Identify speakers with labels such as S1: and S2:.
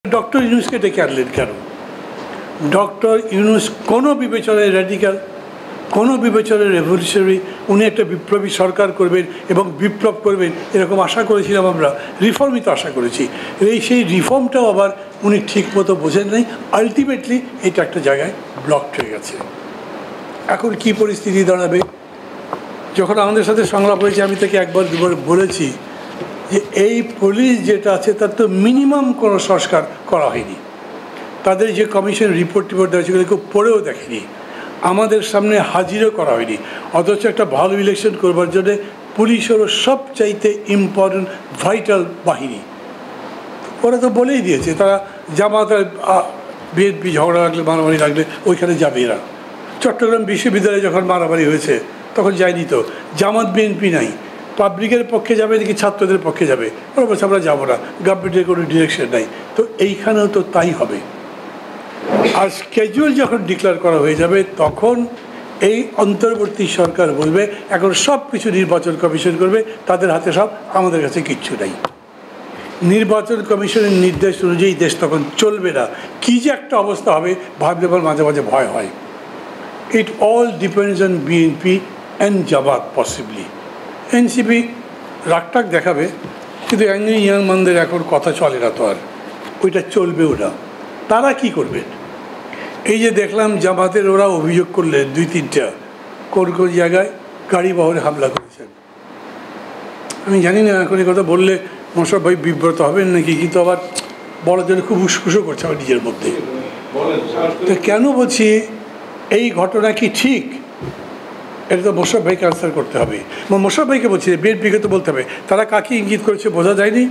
S1: Doctor ইউনূসকে ডেকে আনলেন কেন? ডক্টর ইউনূস কোনো বিবেচনায় র্যাডিক্যাল, কোনো বিবেচনায় রেভলিউশনারি, উনি একটা বিপ্লবী সরকার করবেন এবং বিপ্লব করবেন এরকম আশা করেছিলাম আমরা, রিফর্মই তো আশা করেছি। সেই রিফর্মটাও আবার উনি ঠিক মতো বোঝেন নাই। আলটিমেটলি এটা একটা জায়গায় ব্লকড হয়ে গেছে। এখন কি পরিস্থিতি দাঁড়াবে? যখন আমাদের সাথে সংলাপ হয়েছে আমি তাকে একবার দুবার বলেছি যে এই পুলিশ যেটা আছে তার তো মিনিমাম কোনো সংস্কার করা হয়নি। তাদের যে কমিশন রিপোর্ট দেওয়া সেগুলো কেউ পড়েও দেখেনি, আমাদের সামনে হাজিরও করা হয়নি। অথচ একটা ভালো ইলেকশন করবার জন্যে পুলিশেরও সবচাইতে ইম্পর্টেন্ট ভাইটাল বাহিনী। ওরা তো বলেই দিয়েছে তারা জামাত বিএনপি ঝগড়া লাগলে, মারামারি লাগলে ওইখানে যাবে এরা। চট্টগ্রাম বিশ্ববিদ্যালয়ে যখন মারামারি হয়েছে তখন যায়নি তো, জামাত বিএনপি নাই, পাবলিকের পক্ষে যাবে নাকি ছাত্রদের পক্ষে যাবে? ওরা বলছে আমরা যাবো না, গভর্নমেন্টের কোনো ডিরেকশন নাই। তো এইখানেও তো তাই হবে। আর স্কেজুল যখন ডিক্লেয়ার করা হয়ে যাবে তখন এই অন্তর্বর্তী সরকার বলবে এখন সব কিছু নির্বাচন কমিশন করবে, তাদের হাতে সব, আমাদের কাছে কিচ্ছু নাই। নির্বাচন কমিশনের নির্দেশ অনুযায়ী দেশ তখন চলবে না। কী যে একটা অবস্থা হবে ভাবলে পর মাঝে মাঝে ভয় হয়। It all depends on BNP and Jamaat possibly. NCP রাগটাক দেখাবে, কিন্তু ইয়াং মানদের এখন কথা চলে না তো, আর ওইটা চলবেও না। তারা কি করবেন? এই যে দেখলাম জামাতের ওরা অভিযোগ করলেন 2-3টা কোন কোন জায়গায় গাড়ি বহরে হামলা করেছেন। আমি জানি না এখন এই কথা বললে মোশাররফ ভাই বিব্রত হবেন নাকি, কিন্তু আবার বলার জন্য খুব উস্কুসো করছে আমার নিজের মধ্যে। তো কেন বলছি এই ঘটনা কি ঠিক, এটা তো মোশাররফ ভাইকে আনসার করতে হবে। মোশাররফ ভাইকে বলছি, বিএনপিকে তো বলতে হবে। তারা কাকে ইঙ্গিত করেছে বোঝা যায়নি।